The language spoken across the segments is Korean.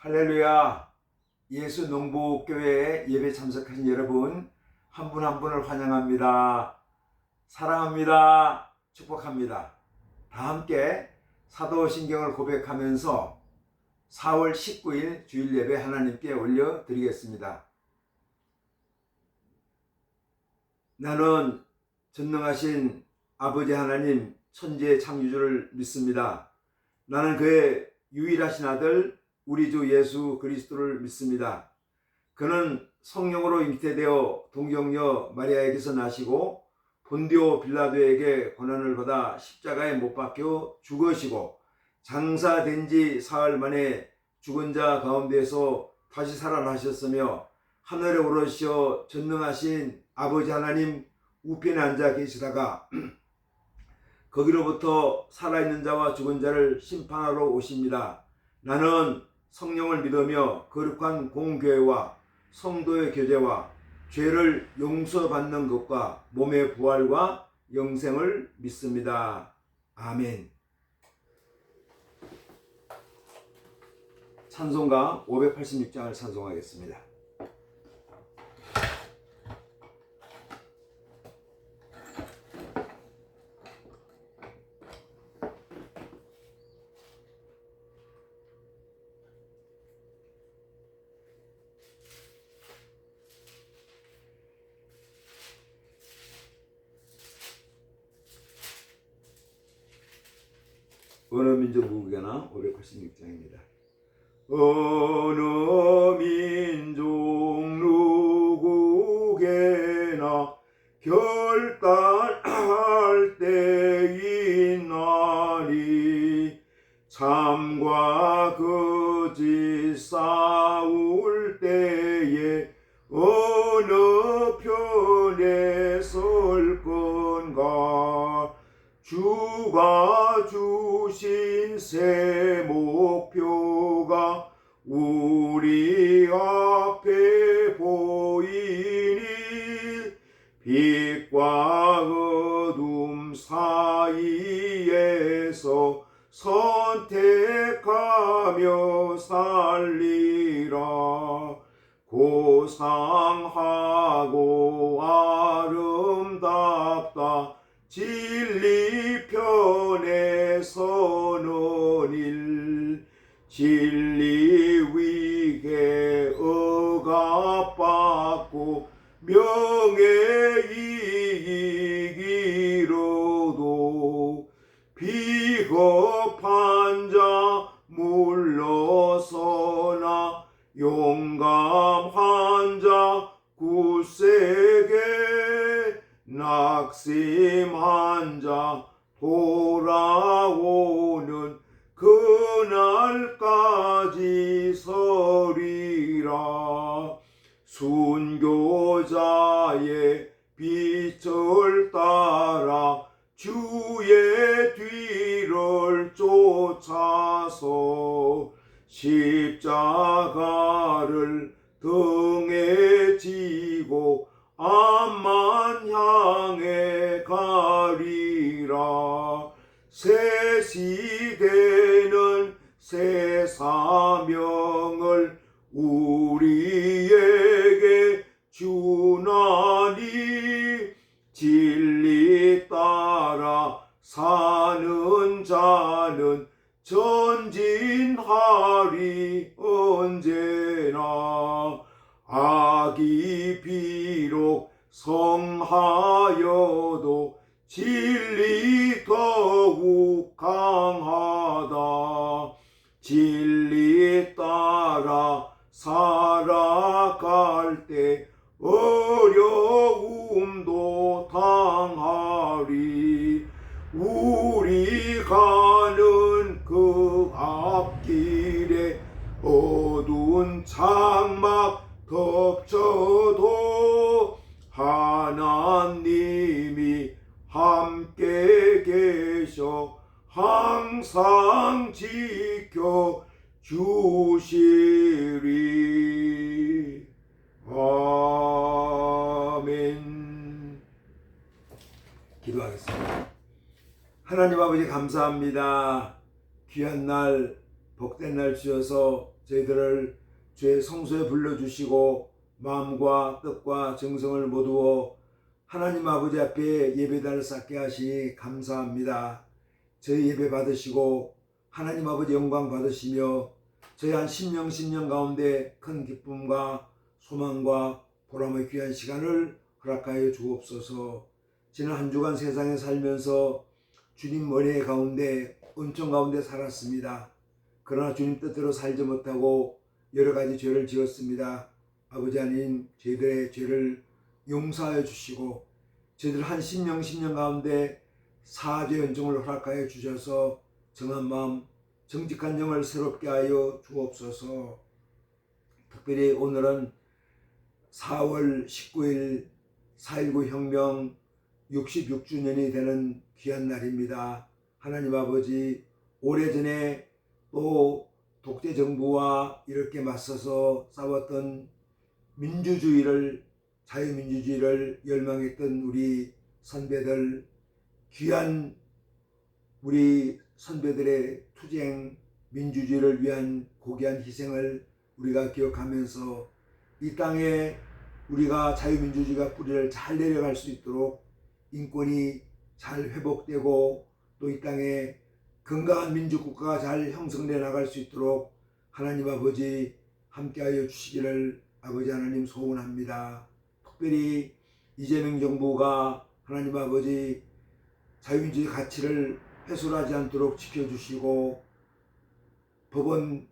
할렐루야. 예수 농복교회에 예배 참석하신 여러분 한 분 한 분을 환영합니다. 사랑합니다. 축복합니다. 다 함께 사도신경을 고백하면서 4월 19일 주일 예배 하나님께 올려드리겠습니다. 나는 전능하신 아버지 하나님 천지의 창조주를 믿습니다. 나는 그의 유일하신 아들 우리 주 예수 그리스도를 믿습니다. 그는 성령으로 잉태되어 동정녀 마리아에게서 나시고 본디오 빌라도에게 고난을 받아 십자가에 못 박혀 죽으시고 장사된 지 사흘 만에 죽은 자 가운데서 다시 살아나셨으며 하늘에 오르시어 전능하신 아버지 하나님 우편에 앉아 계시다가 거기로부터 살아있는 자와 죽은 자를 심판하러 오십니다. 나는 성령을 믿으며 거룩한 공교회와 성도의 교제와 죄를 용서받는 것과 몸의 부활과 영생을 믿습니다. 아멘. 찬송가 586장을 찬송하겠습니다. 어느 민족 누구게나 586장입니다. 어느 민족 누구게나 결단할 때 있나니 참과 거짓 싸울 때에 어느 편에 설 건가. 주가 주신 새 목표가 우리 앞에 보이니 빛과 어둠 사이에서 선택하며 살리라. 고상하고 아름답다 진리 편에 서는 일. 진리 위에 억압받고 명예 이기기로도 비겁한 자 물러서나 용감한 자 굳세게 낙심한 자 돌아오는 그날까지 서리라. 순교자의 빛을 따라 주의 뒤를 쫓아서 십자가를 등에 지고 암만 향해 가리라. 새 시대는 새 사명을 우리에게 주나니 진리 따라 사는 자는 전진하리 언제나. 악이 비록 성하여도 진리 더욱 강하다. 진리 따라 살아갈 때 어려움도 당하리. 우리 가는 그 앞길에 어두운 장막 덮쳐도 하나님이 함께 계셔 항상 지켜 주시리. 아멘. 기도하겠습니다. 하나님 아버지 감사합니다. 귀한 날 복된 날 주셔서 저희들을 주의 성소에 불러주시고 마음과 뜻과 정성을 모두어 하나님 아버지 앞에 예배단을 쌓게 하시니 감사합니다. 저희 예배 받으시고 하나님 아버지 영광 받으시며 저희 한 10년 가운데 큰 기쁨과 소망과 보람의 귀한 시간을 허락하여 주옵소서. 지난 한 주간 세상에 살면서 주님 은혜 가운데 은총 가운데 살았습니다. 그러나 주님 뜻대로 살지 못하고 여러 가지 죄를 지었습니다. 아버지 하나님, 저희들의 죄를 용서하여 주시고 저희들 한 10년 가운데 사죄 연정을 허락하여 주셔서 정한 마음, 정직한 영을 새롭게 하여 주옵소서. 특별히 오늘은 4월 19일 4.19 혁명 66주년이 되는 귀한 날입니다. 하나님 아버지, 오래전에 또 독재정부와 이렇게 맞서서 싸웠던 민주주의를, 자유민주주의를 열망했던 우리 선배들, 귀한 우리 선배들의 투쟁, 민주주의를 위한 고귀한 희생을 우리가 기억하면서 이 땅에 우리가 자유민주주의가 뿌리를 잘 내려갈 수 있도록 인권이 잘 회복되고 또 이 땅에 건강한 민주국가가 잘 형성되어 나갈 수 있도록 하나님 아버지 함께하여 주시기를 아버지 하나님 소원합니다. 특별히 이재명 정부가 하나님 아버지 자유민주주의 가치를 훼손하지 않도록 지켜주시고 법원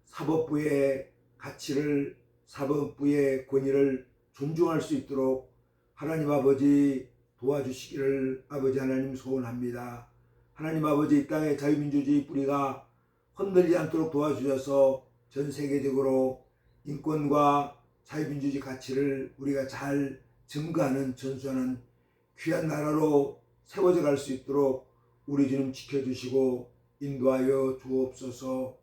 사법부의 가치를, 사법부의 권위를 존중할 수 있도록 하나님 아버지 도와주시기를 아버지 하나님 소원합니다. 하나님 아버지, 이 땅의 자유민주주의 뿌리가 흔들리지 않도록 도와주셔서 전 세계적으로 인권과 자유민주주의 가치를 우리가 잘 증거하는, 전수하는 귀한 나라로 세워져 갈 수 있도록 우리 주님 지켜주시고 인도하여 주옵소서.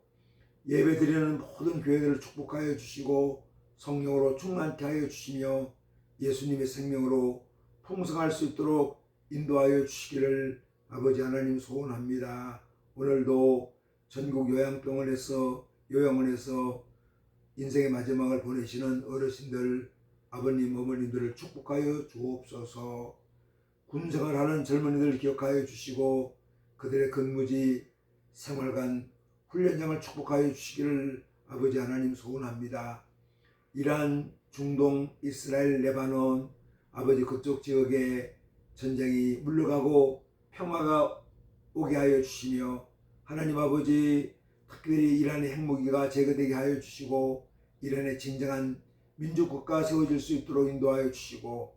예배드리는 모든 교회들을 축복하여 주시고 성령으로 충만케 하여 주시며 예수님의 생명으로 풍성할 수 있도록 인도하여 주시기를 아버지 하나님 소원합니다. 오늘도 전국 요양원에서 인생의 마지막을 보내시는 어르신들, 아버님, 어머님들을 축복하여 주옵소서. 군생활하는 젊은이들 기억하여 주시고 그들의 근무지, 생활관, 훈련장을 축복하여 주시기를 아버지 하나님 소원합니다. 이란, 중동, 이스라엘, 레바논, 아버지 그쪽 지역에 전쟁이 물러가고 평화가 오게 하여 주시며 하나님 아버지 특별히 이란의 핵무기가 제거되게 하여 주시고 이란의 진정한 민주국가가 세워질 수 있도록 인도하여 주시고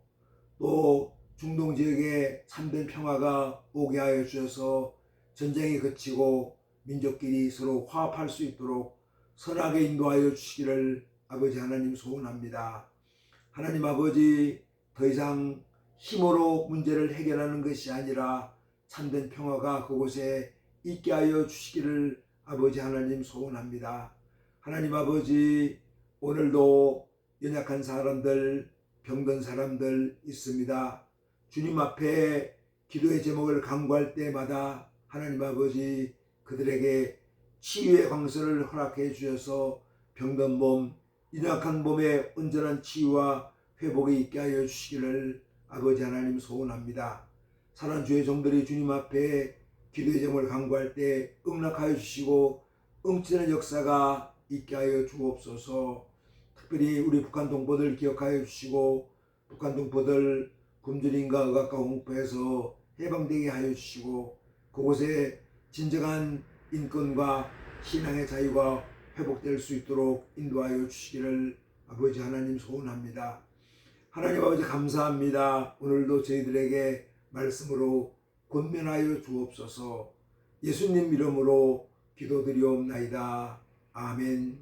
또 중동 지역에 참된 평화가 오게 하여 주셔서 전쟁이 그치고 민족끼리 서로 화합할 수 있도록 선하게 인도하여 주시기를 아버지 하나님 소원합니다. 하나님 아버지, 더 이상 힘으로 문제를 해결하는 것이 아니라 참된 평화가 그곳에 있게 하여 주시기를 아버지 하나님 소원합니다. 하나님 아버지, 오늘도 연약한 사람들, 병든 사람들 있습니다. 주님 앞에 기도의 제목을 간구할 때마다 하나님 아버지 그들에게 치유의 광선을 허락해 주셔서 병든 몸, 연약한 몸에 온전한 치유와 회복이 있게 하여 주시기를 아버지 하나님 소원합니다. 사랑하는 주의 종들이 주님 앞에 기도의 제목을 간구할 때 응답하여 주시고 응치는 역사가 있게 하여 주옵소서. 특별히 우리 북한 동포들 기억하여 주시고 북한 동포들 굶주림과 억압과 공포에서 해방되게 하여 주시고 그곳에 진정한 인권과 신앙의 자유가 회복될 수 있도록 인도하여 주시기를 아버지 하나님 소원합니다. 하나님 아버지 감사합니다. 오늘도 저희들에게 말씀으로 권면하여 주옵소서. 예수님 이름으로 기도드리옵나이다. 아멘.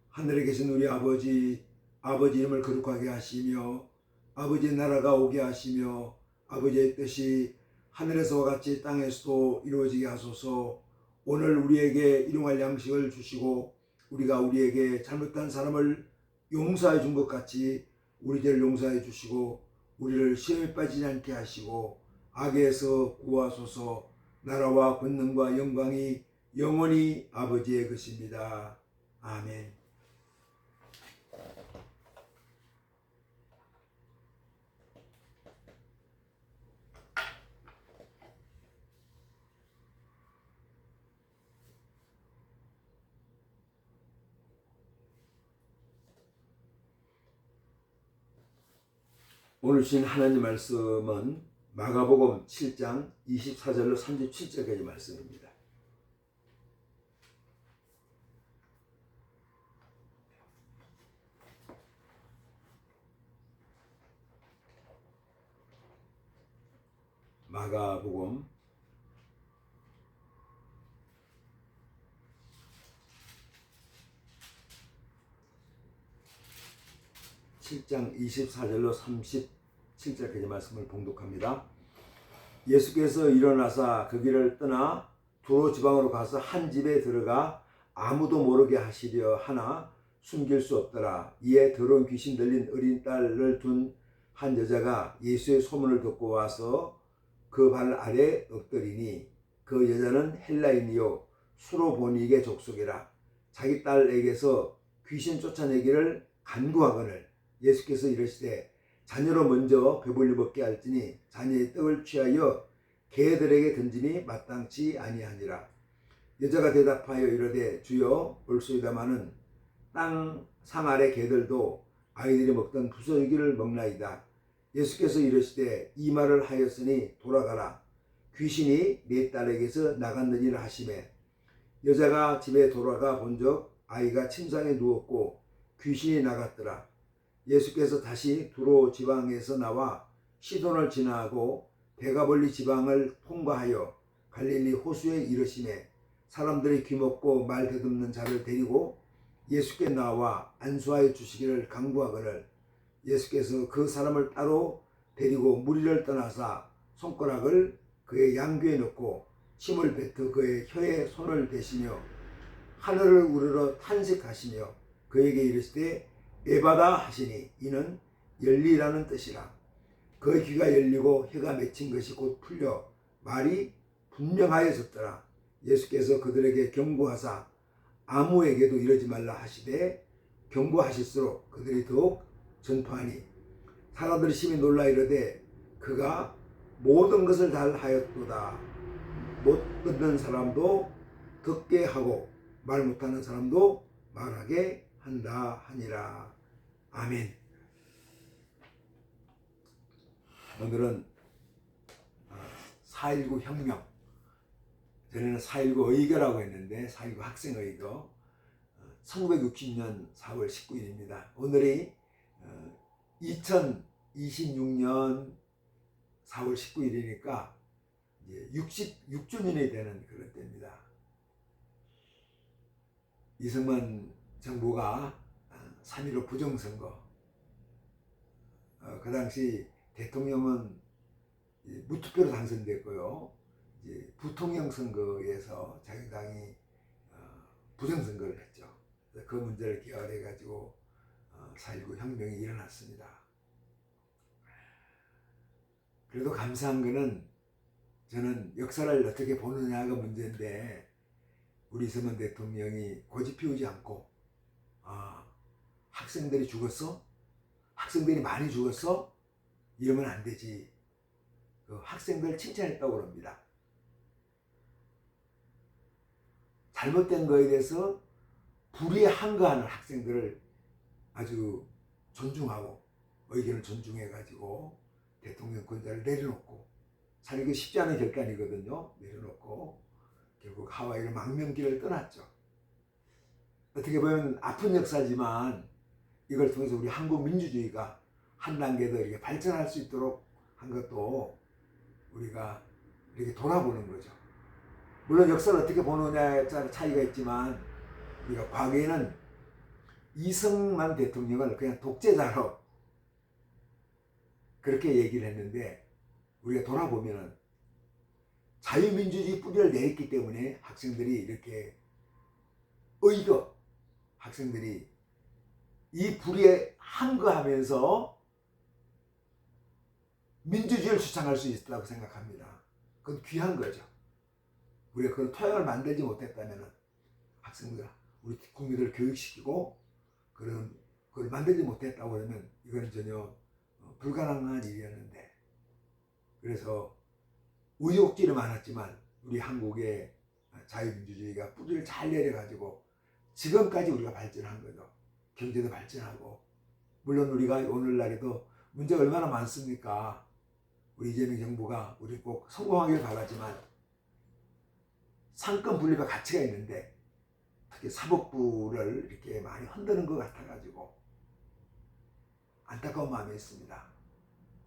하늘에 계신 우리 아버지, 아버지 이름을 거룩하게 하시며 아버지의 나라가 오게 하시며 아버지의 뜻이 하늘에서와 같이 땅에서도 이루어지게 하소서. 오늘 우리에게 일용할 양식을 주시고 우리가 우리에게 잘못한 사람을 용서해 준 것 같이 우리 죄를 용서해 주시고 우리를 시험에 빠지지 않게 하시고 악에서 구하소서. 나라와 권능과 영광이 영원히 아버지의 것입니다. 아멘. 오늘 주신 하나님 말씀은 마가복음 7장 24절로 37절까지 말씀입니다. 마가복음 7장 24절로 37절까지 말씀을 봉독합니다. 예수께서 일어나사 그 길을 떠나 두로 지방으로 가서 한 집에 들어가 아무도 모르게 하시려 하나 숨길 수 없더라. 이에 더러운 귀신 들린 어린 딸을 둔 한 여자가 예수의 소문을 듣고 와서 그 발 아래 엎드리니 그 여자는 헬라인이요 수로보니게 족속이라. 자기 딸에게서 귀신 쫓아내기를 간구하거늘 예수께서 이르시되 자녀로 먼저 배불리 먹게 할지니 자녀의 떡을 취하여 개들에게 던짐이 마땅치 아니하니라. 여자가 대답하여 이르되 주여 올소이다마는 땅 상 아래 개들도 아이들이 먹던 부스러기를 먹나이다. 예수께서 이르시되 이 말을 하였으니 돌아가라. 귀신이 네 딸에게서 나갔느니라 하시매 여자가 집에 돌아가 본즉 아이가 침상에 누웠고 귀신이 나갔더라. 예수께서 다시 두로 지방에서 나와 시돈을 지나고 데가볼리 지방을 통과하여 갈릴리 호수에 이르시매 사람들이 귀먹고 말 더듬는 자를 데리고 예수께 나와 안수하여 주시기를 간구하거늘 예수께서 그 사람을 따로 데리고 무리를 떠나사 손가락을 그의 양귀에 넣고 침을 뱉어 그의 혀에 손을 대시며 하늘을 우러러 탄식하시며 그에게 이르시되 에바다 하시니 이는 열리라는 뜻이라. 그의 귀가 열리고 혀가 맺힌 것이 곧 풀려 말이 분명하여졌더라. 예수께서 그들에게 경고하사 아무에게도 이러지 말라 하시되 경고하실수록 그들이 더욱 전파하니 사람들이 심히 놀라 이르되 그가 모든 것을 다 하였도다. 못 듣는 사람도 듣게 하고 말 못하는 사람도 말하게 한다 하니라. 아멘. 오늘은 4.19 혁명, 전에는 4.19 의거라고 했는데 4.19 학생의거 1960년 4월 19일입니다. 오늘이 2026년 4월 19일이니까 이제 66주년이 되는 그런 때입니다. 이승만 정부가 3.15 부정선거, 그 당시 대통령은 무투표로 당선됐고요. 이제 부통령 선거에서 자유당이 부정선거를 했죠. 그 문제를 기화해 가지고 4.19 혁명이 일어났습니다. 그래도 감사한 거는 저는 역사를 어떻게 보느냐가 문제인데 우리 이승만 대통령이 고집 피우지 않고 학생들이 죽었어? 학생들이 많이 죽었어? 이러면 안 되지. 그 학생들 칭찬했다고 그럽니다. 잘못된 거에 대해서 불의에 항거하는 학생들을 아주 존중하고 의견을 존중해가지고 대통령권자를 내려놓고 사실 이게 쉽지 않은 결단이거든요. 내려놓고 결국 하와이로 망명길을 떠났죠. 어떻게 보면 아픈 역사지만 이걸 통해서 우리 한국 민주주의가 한 단계 더 이렇게 발전할 수 있도록 한 것도 우리가 이렇게 돌아보는 거죠. 물론 역사를 어떻게 보느냐에 차이가 있지만 우리가 과거에는 이승만 대통령을 그냥 독재자로 그렇게 얘기를 했는데 우리가 돌아보면은 자유민주주의 뿌리를 내렸기 때문에 학생들이 이렇게 학생들이 이 불의에 항거하면서 민주주의를 주창할 수 있다고 생각합니다. 그건 귀한 거죠. 우리가 그런 토양을 만들지 못했다면 학생들 우리 국민들을 교육시키고 그걸 만들지 못했다고 그러면 이건 전혀 불가능한 일이었는데, 그래서 우여곡절이 많았지만 우리 한국의 자유민주주의가 뿌리를 잘 내려가지고 지금까지 우리가 발전한 거죠. 경제도 발전하고, 물론 우리가 오늘날에도 문제가 얼마나 많습니까? 우리 이재명 정부가 우리 꼭 성공하길 바라지만 상권 분립의 가치가 있는데 특히 사법부를 이렇게 많이 흔드는 것 같아가지고 안타까운 마음이 있습니다.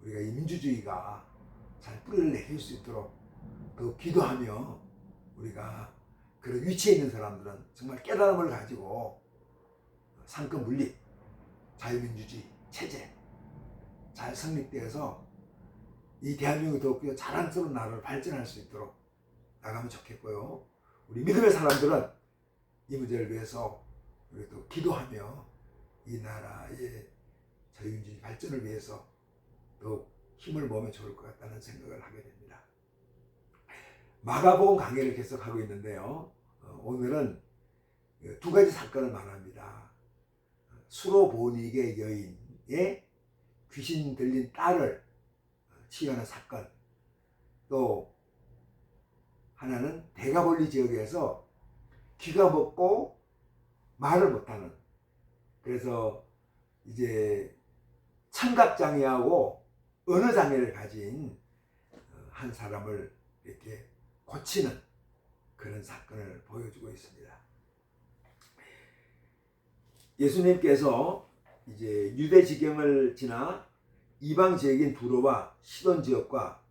우리가 이 민주주의가 잘 뿌리를 내릴 수 있도록 더 기도하며, 우리가 그런 위치에 있는 사람들은 정말 깨달음을 가지고 상권 분립, 자유민주주의 체제 잘 성립되어서 이 대한민국이 더욱더 자랑스러운 나라를 발전할 수 있도록 나가면 좋겠고요. 우리 믿음의 사람들은 이 문제를 위해서 우리 또 기도하며 이 나라의 자유민주주의 발전을 위해서 더욱 힘을 모으면 좋을 것 같다는 생각을 하게 됩니다. 마가복음 강해를 계속하고 있는데요. 오늘은 두 가지 사건을 말합니다. 수로보니게 여인의 귀신 들린 딸을 치유하는 사건, 또 하나는 데가볼리 지역에서 귀가 먹고 말을 못하는, 그래서 이제 청각장애하고 언어장애를 가진 한 사람을 이렇게 고치는 그런 사건을 보여주고 있습니다. 예수님께서 이제 유대 지경을 지나 이방 지역인 두로와 시돈 지역과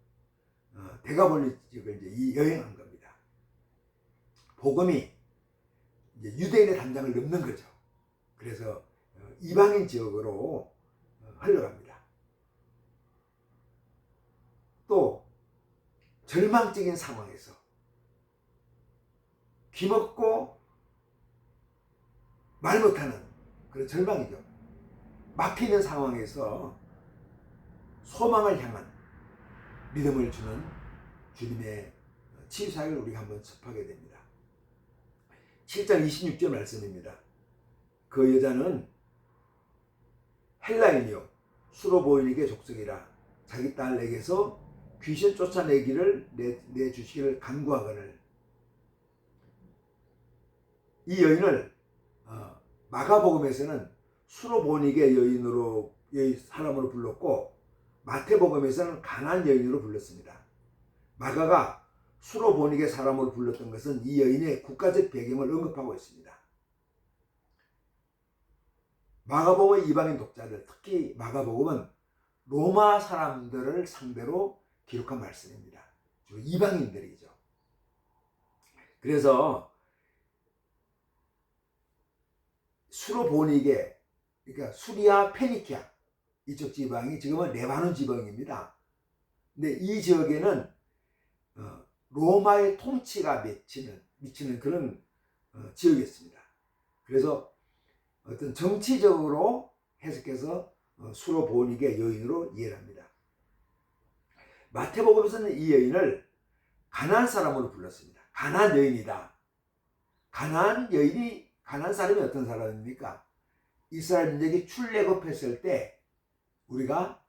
데가볼리 지역을 이제 여행한 겁니다. 복음이 이제 유대인의 담장을 넘는 거죠. 그래서 이방인 지역으로 흘러갑니다. 또 절망적인 상황에서 귀먹고 말 못하는 그런 절망이죠. 막히는 상황에서 소망을 향한 믿음을 주는 주님의 치유사역을 우리가 한번 접하게 됩니다. 7장 26절 말씀입니다. 그 여자는 헬라인이요 수로보이니게 족속이라 자기 딸에게서 귀신 쫓아내기를 내주시기를 간구하거늘. 이 여인을 마가복음에서는 수로보니게 여인으로 사람으로 불렀고 마태복음에서는 가나안 여인으로 불렀습니다. 마가가 수로보니게 사람으로 불렀던 것은 이 여인의 국가적 배경을 언급하고 있습니다. 마가복음의 이방인 독자들, 특히 마가복음은 로마 사람들을 상대로 기록한 말씀입니다. 주로 이방인들이죠. 그래서 수로보니게, 그러니까 수리아 페니키아 이쪽 지방이 지금은 레바논 지방입니다. 근데 이 지역에는 로마의 통치가 미치는 그런 지역이었습니다. 그래서 어떤 정치적으로 해석해서 수로보니게 여인으로 이해를 합니다. 마태복음에서는 이 여인을 가나안 사람으로 불렀습니다. 가나안 여인이다. 가나안 사람이 어떤 사람입니까? 이스라엘 민족이 출애굽했을 때 우리가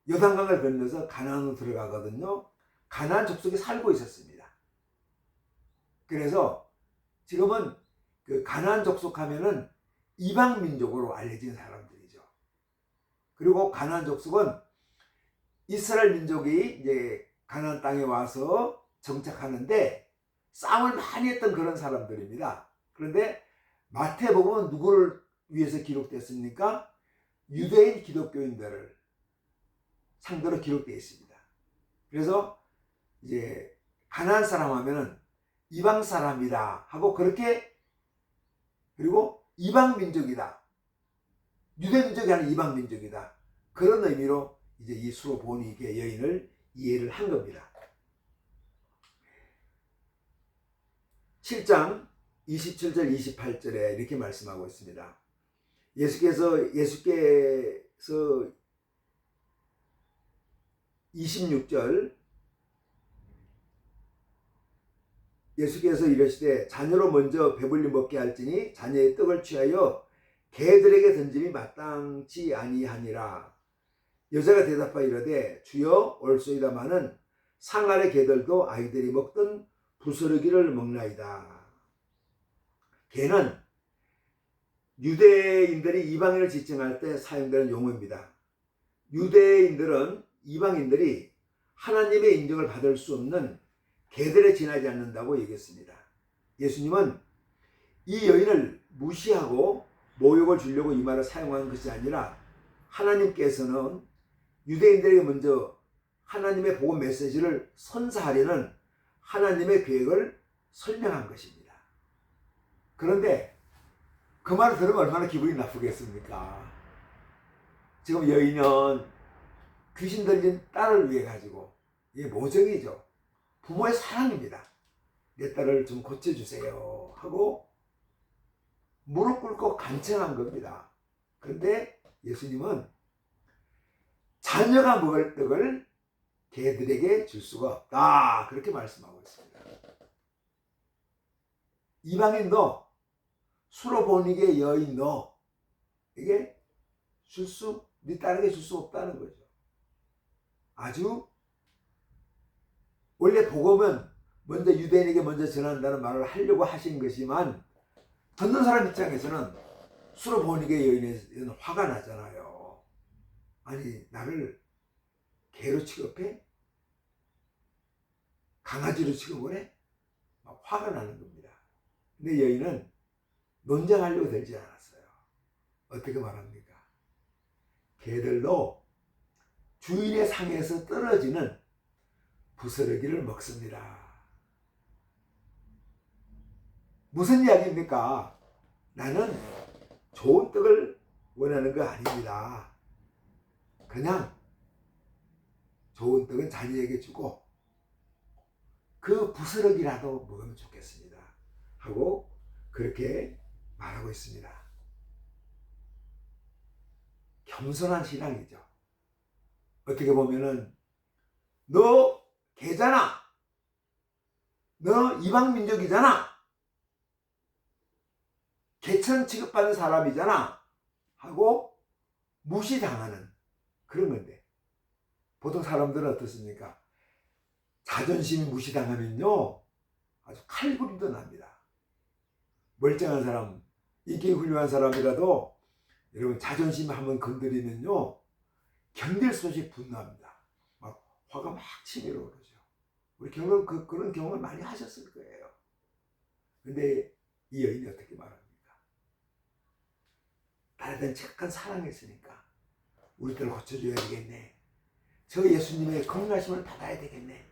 요단강을 건너서 가나안으로 들어가거든요. 가나안 족속이 살고 있었습니다. 그래서 지금은 그 가나안 족속 하면은 이방 민족으로 알려진 사람들이죠. 그리고 가나안 족속은 이스라엘 민족이 이제 가나안 땅에 와서 정착하는데 싸움을 많이 했던 그런 사람들입니다. 그런데 마태복음은 누구를 위해서 기록됐습니까? 유대인 기독교인들을 상대로 기록되어 있습니다. 그래서 이제 가나안 사람 하면은 이방 사람이다 하고, 그렇게, 그리고 이방 민족이다, 유대 민족이 아닌 이방 민족이다, 그런 의미로 이제 이 수로보니게 여인을 이해를 한 겁니다. 7장 27절 28절에 이렇게 말씀하고 있습니다. 예수께서 26절 예수께서 이르시되 자녀로 먼저 배불리 먹게 할지니 자녀의 떡을 취하여 개들에게 던짐이 마땅치 아니하니라. 여자가 대답하여 이르되 주여 옳소이다마는 상 아래 개들도 아이들이 먹던 부스러기를 먹나이다. 개는 유대인들이 이방인을 지칭할 때 사용되는 용어입니다. 유대인들은 이방인들이 하나님의 인정을 받을 수 없는 개들에 지나지 않는다고 얘기했습니다. 예수님은 이 여인을 무시하고 모욕을 주려고 이 말을 사용한 것이 아니라 하나님께서는 유대인들에게 먼저 하나님의 복음 메시지를 선사하려는 하나님의 계획을 설명한 것입니다. 그런데 그 말을 들으면 얼마나 기분이 나쁘겠습니까? 지금 여인은 귀신 들린 딸을 위해 가지고, 이게 모정이죠. 부모의 사랑입니다. 내 딸을 좀 고쳐주세요 하고 무릎 꿇고 간청한 겁니다. 그런데 예수님은 자녀가 먹을 떡을 개들에게 줄 수가 없다, 그렇게 말씀하고 있습니다. 이방인도 수로보니게 여인도 이게 네 딸에게 줄 수 없다는 거죠. 아주 원래 복음은 먼저 유대인에게 먼저 전한다는 말을 하려고 하신 것이지만 듣는 사람 입장에서는 수로보니게 여인에는 화가 나잖아요. 아니, 나를 개로 취급해? 강아지로 취급을 해? 막 화가 나는 겁니다. 근데 여인은 논쟁하려고 들지 않았어요. 어떻게 말합니까? 개들도 주인의 상에서 떨어지는 부스러기를 먹습니다. 무슨 이야기입니까? 나는 좋은 떡을 원하는 거 아닙니다. 그냥 좋은 떡은 자녀에게 주고 그 부스러기라도 먹으면 좋겠습니다 하고 그렇게 말하고 있습니다. 겸손한 신앙이죠. 어떻게 보면은 너 개잖아, 너 이방 민족이잖아, 개처럼 취급받는 사람이잖아 하고 무시당하는 그런 건데, 보통 사람들은 어떻습니까? 자존심이 무시당하면요 아주 칼부림도 납니다. 멀쩡한 사람, 인격이 훌륭한 사람이라도 여러분 자존심 한번 건드리면요 견딜 수 없이 분노합니다. 막 화가 막 치밀어 오르죠. 우리 경험 그런 경험을 많이 하셨을 거예요. 근데 이 여인이 어떻게 말합니까? 나에 대한 착한 사랑이 있으니까 우리들을 고쳐줘야 되겠네. 저 예수님의 거듭나심을 받아야 되겠네.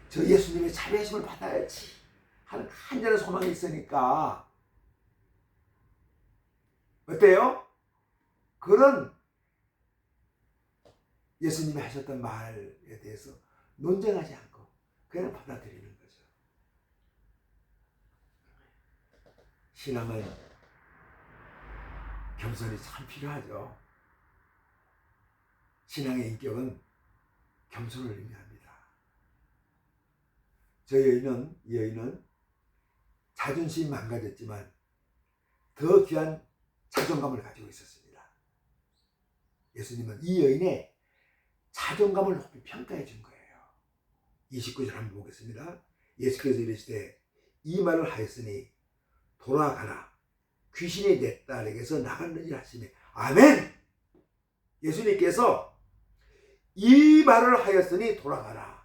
저 예수님의 자비하심을 받아야지 하는 간절한 소망이 있으니까 어때요? 그런 예수님이 하셨던 말에 대해서 논쟁하지 않고 그냥 받아들이는 거죠. 신앙은 겸손이 참 필요하죠. 신앙의 인격은 겸손을 의미합니다. 이 여인은 자존심이 망가졌지만 더 귀한 자존감을 가지고 있었습니다. 예수님은 이 여인의 자존감을 높이 평가해 준 거예요. 29절 한번 보겠습니다. 예수께서 이르시되 이 말을 하였으니 돌아가라, 귀신이 내 딸에게서 나갔느니라 하시며. 아멘. 예수님께서 이 말을 하였으니 돌아가라.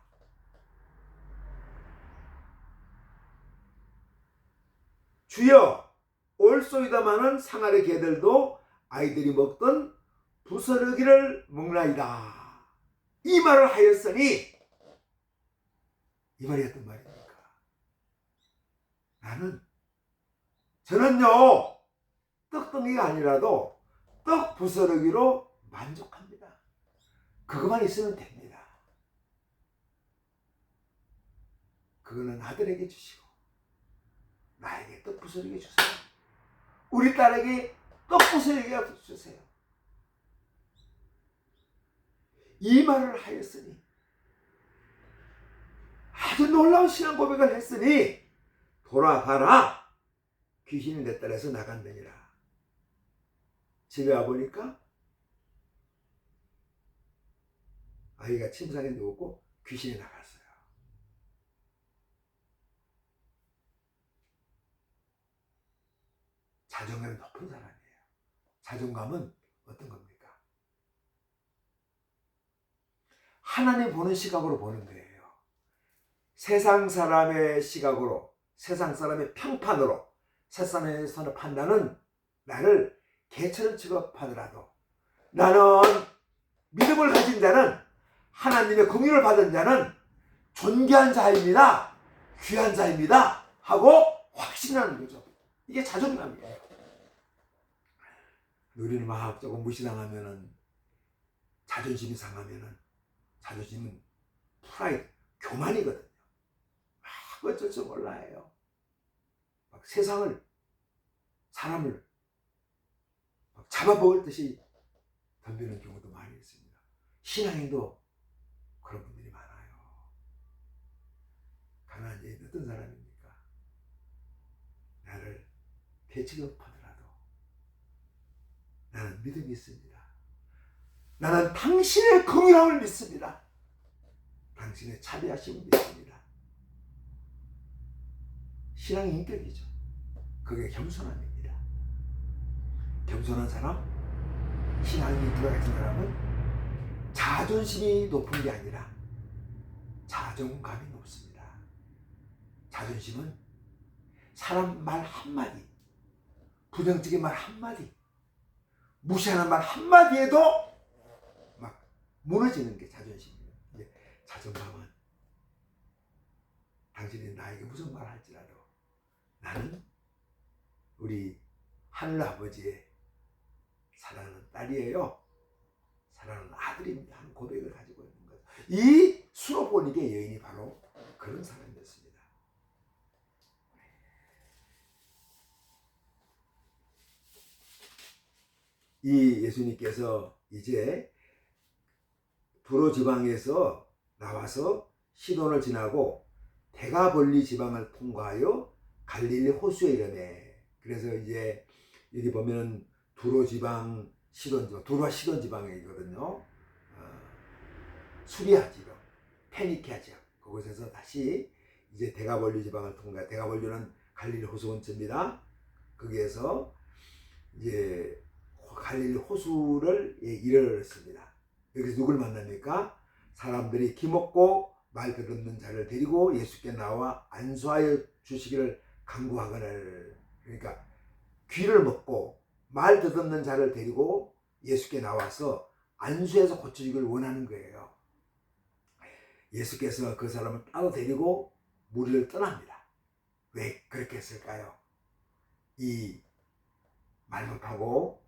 주여 옳소이다마는 상 아래 개들도 아이들이 먹던 부스러기를 먹나이다. 이 말을 하였으니, 이 말이 어떤 말입니까? 저는요 떡덩이가 아니라도 떡 부스러기로 만족합니다. 그것만 있으면 됩니다. 그거는 아들에게 주시고 나에게 떡 부스러기 주세요. 우리 딸에게 떡 부스러기 주세요. 이 말을 하였으니, 아주 놀라운 신앙 고백을 했으니 돌아가라. 귀신이 내 딸에서 나간다니라. 집에 와보니까 아이가 침상에 누웠고 귀신이 나갔어요. 자존감이 높은 사람이에요. 자존감은 어떤 겁니까? 하나님 보는 시각으로 보는 거예요. 세상 사람의 시각으로, 세상 사람의 평판으로, 세상에서의 판단은 나를 개처럼 취급하더라도 나는 믿음을 가진 자는, 하나님의 공유를 받은 자는 존귀한 자입니다, 귀한 자입니다 하고 확신하는 거죠. 이게 자존감이에요. 우리는 막 조금 무시당하면은, 자존심이 상하면은, 자존심은 프라이드, 교만이거든요. 막 어쩔 줄 몰라요. 막 세상을, 사람을 막 잡아먹을 듯이 덤비는 경우도 많이 있습니다. 신앙인도 그런 분들이 많아요. 가난한 여인 어떤 사람입니까? 나를 대치급하더라도 나는 믿음이 있습니다. 나는 당신의 긍휼함을 믿습니다. 당신의 자비하심을 믿습니다. 신앙의 인격이죠. 그게 겸손함입니다. 겸손한 사람, 신앙이 들어가 있는 사람은 자존심이 높은 게 아니라 자존감이 높습니다. 자존심은 사람 말 한마디, 부정적인 말 한마디, 무시하는 말 한마디에도 막 무너지는 게 자존심이에요. 자존감은 당신이 나에게 무슨 말 할지라도 나는 우리 하늘 아버지의 사랑하는 딸이에요, 사랑하는 아들입니다 하는 고백을 가지고 있는 거죠. 이 수로보니게 여인이 바로 그런 사람이었습니다. 이 예수님께서 이제 두로 지방에서 나와서 시돈을 지나고 데가볼리 지방을 통과하여 갈릴리 호수에 이르매. 그래서 이제 여기 보면 두로 지방, 시돈 지방, 두로와 시돈 지방이거든요. 수리아 지방, 페니키아 지방, 그곳에서 다시 이제 데가볼리 지방을 통과. 데가볼리는 갈릴리 호수 근처입니다. 거기에서 이제 갈릴리 호수를 이르렀습니다. 여기서 누굴 만납니까? 사람들이 기먹고 말 듣는 자를 데리고 예수께 나와 안수하여 주시기를 간구하거늘. 그러니까 귀를 먹고 말 듣는 자를 데리고 예수께 나와서 안수해서 고쳐주기를 원하는 거예요. 예수께서 그 사람을 따로 데리고 무리를 떠납니다. 왜 그렇게 했을까요? 이 말 못하고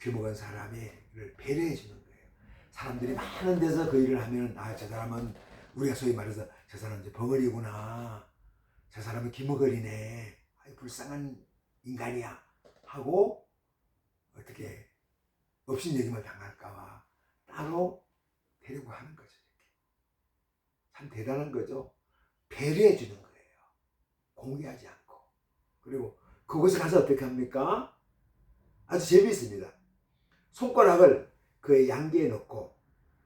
귀 먹은 사람을 배려해 주는 거예요. 사람들이 많은 데서 그 일을 하면, 아, 저 사람은, 우리가 소위 말해서 저 사람은 이제 벙어리구나, 저 사람은 기머거리네, 불쌍한 인간이야 하고 어떻게 업신여김을 당할까봐 따로 데리고 하는 거죠. 이렇게. 참 대단한 거죠. 배려해 주는 거예요. 공개하지 않고. 그리고 그곳에 가서 어떻게 합니까? 아주 재미있습니다. 손가락을 그의 양귀에 넣고,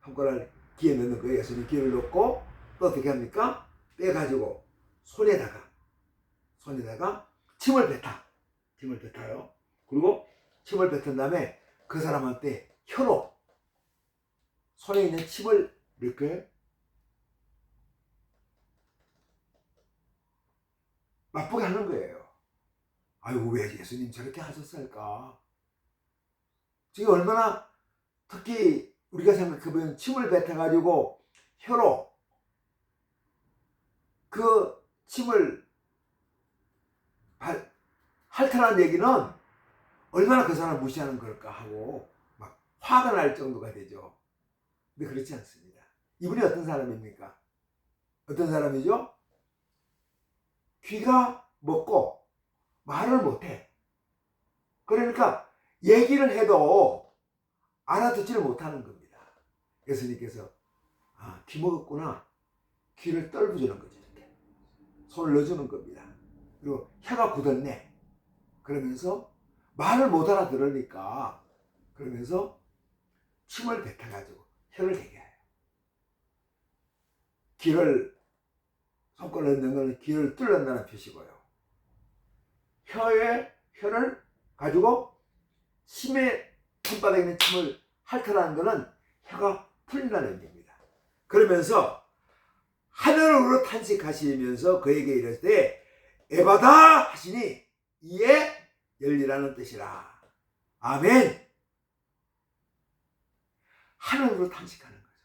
손가락을 귀에 넣는 거예요. 예수님 귀를 넣고, 또 어떻게 합니까? 빼가지고 손에다가 침을 뱉어요. 그리고 침을 뱉은 다음에 그 사람한테 혀로 손에 있는 침을 이렇게 맛보게 하는 거예요. 아이고, 왜 예수님 저렇게 하셨을까? 지금 얼마나, 특히 우리가 생각해보면 침을 뱉어가지고 혀로 그 침을 핥으라는 얘기는 얼마나 그 사람을 무시하는 걸까 하고 막 화가 날 정도가 되죠. 근데 그렇지 않습니다. 이분이 어떤 사람입니까? 어떤 사람이죠? 귀가 먹고 말을 못해. 그러니까 얘기를 해도 알아듣지를 못하는 겁니다. 예수님께서 귀 먹었구나, 귀를 떨궈주는 거죠. 이렇게 손을 넣어주는 겁니다. 그리고 혀가 굳었네. 그러면서 말을 못 알아들으니까 그러면서 침을 뱉어가지고 혀를 대게 해요. 귀를 손가락을 넣는 건 귀를 뚫는다는 표시고요. 혀를 가지고 침에 손바닥에 있는 침을 핥으라는 것은 혀가 풀린다는 의미입니다. 그러면서 하늘으로 탄식하시면서 그에게 이르실 때 에바다 하시니 이에 열리라는 뜻이라. 아멘. 하늘으로 탄식하는 거죠.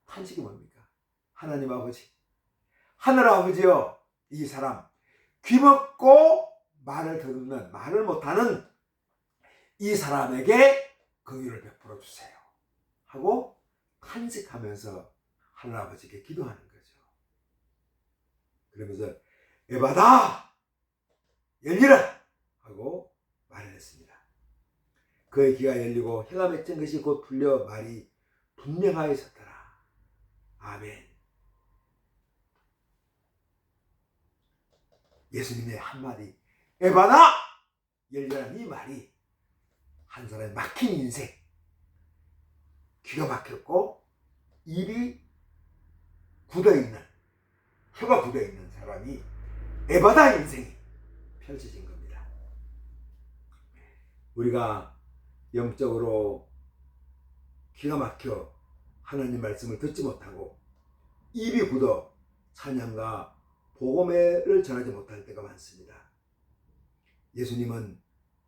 탄식이 뭡니까? 하나님 아버지, 하늘 아버지요, 이 사람 귀먹고 말을 듣는, 말을 못하는 이 사람에게 긍휼을 베풀어 주세요 하고 탄식하면서 하늘 아버지께 기도하는 거죠. 그러면서 에바다 열리라 하고 말을 했습니다. 그의 귀가 열리고 혀가 맺힌 것이 곧 풀려 말이 분명하였더라. 아멘. 예수님의 한마디 에바다 열리라는 이 말이 한 사람의 막힌 인생, 귀가 막혔고 입이 굳어있는, 혀가 굳어있는 사람이 에바다 인생이 펼쳐진 겁니다. 우리가 영적으로 귀가 막혀 하나님 말씀을 듣지 못하고 입이 굳어 찬양과 복음을 전하지 못할 때가 많습니다. 예수님은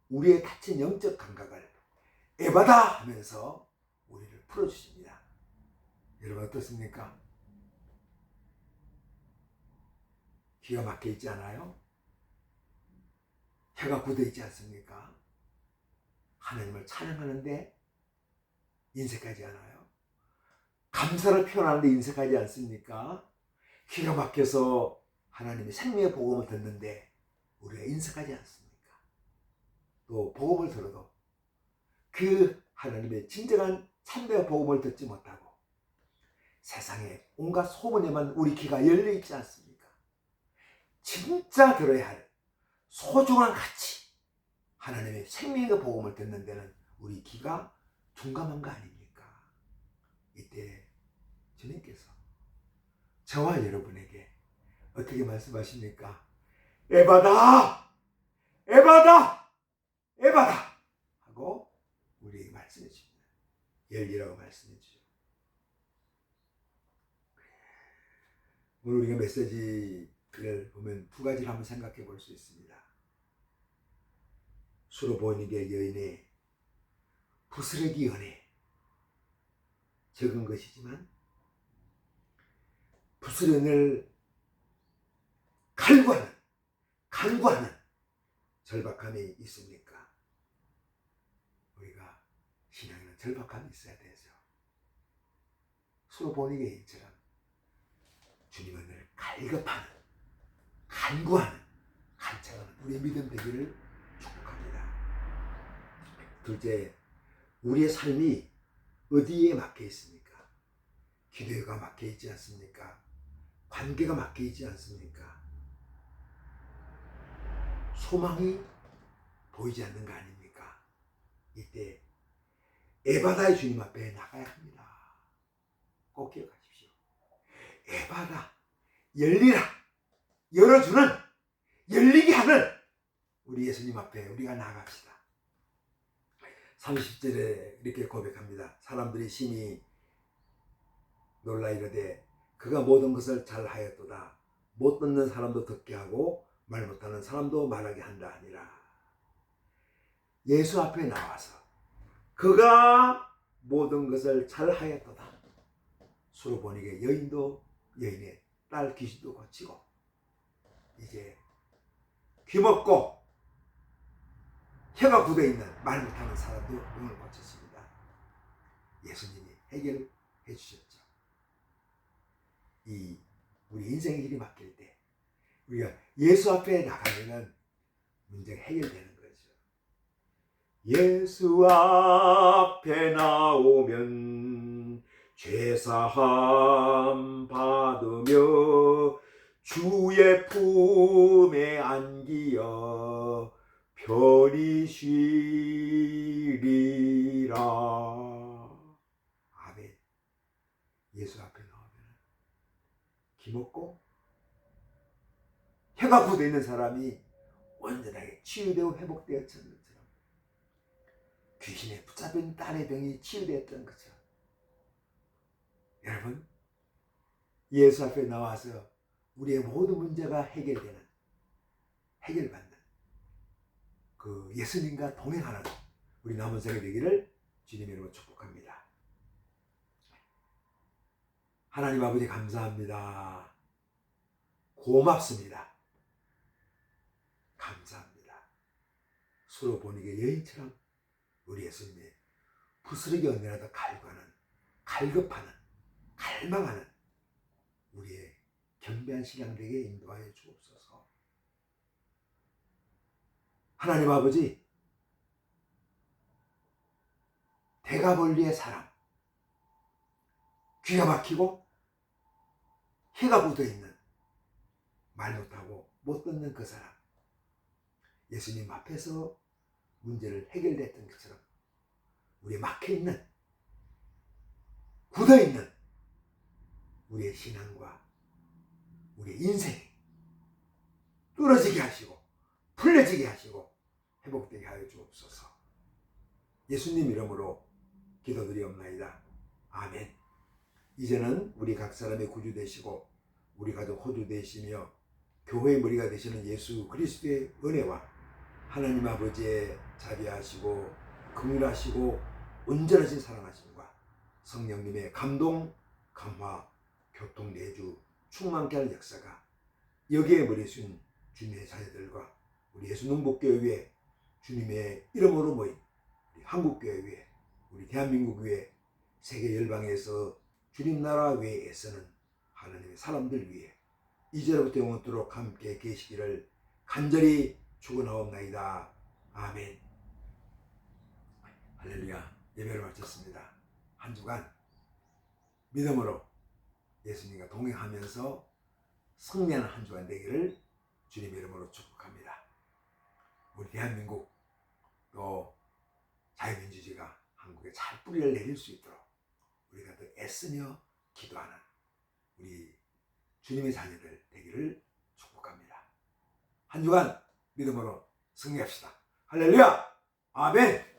우리의 닫힌 영적 감각을 에바다 하면서 우리를 풀어주십니다. 여러분 어떻습니까? 귀가 막혀 있지 않아요? 혀가 굳어 있지 않습니까? 하나님을 찬양하는데 인색하지 않아요? 감사를 표현하는데 인색하지 않습니까? 귀가 막혀서 하나님의 생명의 복음을 듣는데 우리가 인색하지 않습니까? 또 복음을 들어도 그 하나님의 진정한 참된 복음을 듣지 못하고 세상에 온갖 소문에만 우리 귀가 열려 있지 않습니까? 진짜 들어야 할 소중한 가치, 하나님의 생명의 복음을 듣는 데는 우리 귀가 둔감한 거 아닙니까? 이때 주님께서 저와 여러분에게 어떻게 말씀하십니까? 에바다! 에바다! 에바다! 하고 우리에게 말씀해 주십니다. 열리라고 말씀해 주죠. 오늘 우리가 메시지를 보면 두 가지를 한번 생각해 볼 수 있습니다. 수로보니게 여인의 부스러기 연애, 적은 것이지만 부스러기를 간구하는 절박함이 있습니까? 우리가 신앙에는 절박함이 있어야 되죠. 수로보니게 여인처럼 주님을 늘 갈급하는, 간구하는, 간청하는 우리의 믿음 되기를 축복합니다. 둘째, 우리의 삶이 어디에 막혀 있습니까? 기도가 막혀 있지 않습니까? 관계가 막혀 있지 않습니까? 소망이 보이지 않는 거 아닙니까? 이때 에바다의 주님 앞에 나가야 합니다. 꼭 기억하십시오. 에바다, 열리라, 열어주는, 열리게 하는 우리 예수님 앞에 우리가 나갑시다. 30절에 이렇게 고백합니다. 사람들이 심히 놀라 이르되 그가 모든 것을 잘하였도다. 못 듣는 사람도 듣게 하고 말 못하는 사람도 말하게 한다 하니라. 예수 앞에 나와서 그가 모든 것을 잘하였도다. 수로보니게 여인도 여인의 딸 귀신도 고치고 이제 귀먹고 혀가 굳어있는 말 못하는 사람도 영을 고쳤습니다. 예수님이 해결해 주셨죠. 이 우리 인생의 길이 막힐 때 우리가 예수 앞에 나가면 문제가 해결되는 거죠. 예수 앞에 나오면 죄사함 받으며 주의 품에 버리시리라. 아멘. 예수 앞에 나오면 기먹고 해가 굳어 있는 사람이 온전하게 치유되고 회복되었던 것처럼, 귀신에 붙잡힌 딸의 병이 치유되었던 것처럼, 여러분 예수 앞에 나와서 우리의 모든 문제가 해결받는 그 예수님과 동행하는 우리 남은 생이 되기를 주님의 이름으로 축복합니다. 하나님 아버지 감사합니다. 고맙습니다. 감사합니다. 서로 보니게 여인처럼 우리 예수님의 부스러기 언제라도 갈급하는 갈망하는 우리의 경배한 신앙들에게 인도하여 주옵소서. 하나님 아버지, 대가벌리의 사람, 귀가 막히고 해가 굳어있는, 말 못하고 못 듣는 그 사람, 예수님 앞에서 문제를 해결됐던 것처럼 우리의 막혀있는, 굳어있는 우리의 신앙과 우리의 인생이 뚫어지게 하시고 풀려지게 하시고 회복되게 하여 주옵소서. 예수님 이름으로 기도드리옵나이다. 아멘. 이제는 우리 각 사람의 구주 되시고 우리 가족 호주 되시며 교회의 머리가 되시는 예수 그리스도의 은혜와 하나님 아버지의 자비하시고 긍휼하시고 온전하신 사랑하심과 성령님의 감동, 감화, 교통, 내주 충만케 하는 역사가 여기에 머리순 주님의 자녀들과 우리 예수 농복교회 위에 주님의 이름으로 모인 우리 한국교회 위에 우리 대한민국 위에 세계 열방에서 주님 나라 위에 애쓰는 하나님의 사람들 위에 이제로부터 영원토록 함께 계시기를 간절히 축원하옵나이다. 아멘. 할렐루야. 예배를 마쳤습니다. 한 주간 믿음으로 예수님과 동행하면서 승리하는 한 주간 되기를 주님의 이름으로 축복합니다. 우리 대한민국 또 자유민주주의가 한국에 잘 뿌리를 내릴 수 있도록 우리가 더 애쓰며 기도하는 우리 주님의 자녀들 되기를 축복합니다. 한 주간 믿음으로 승리합시다. 할렐루야. 아멘.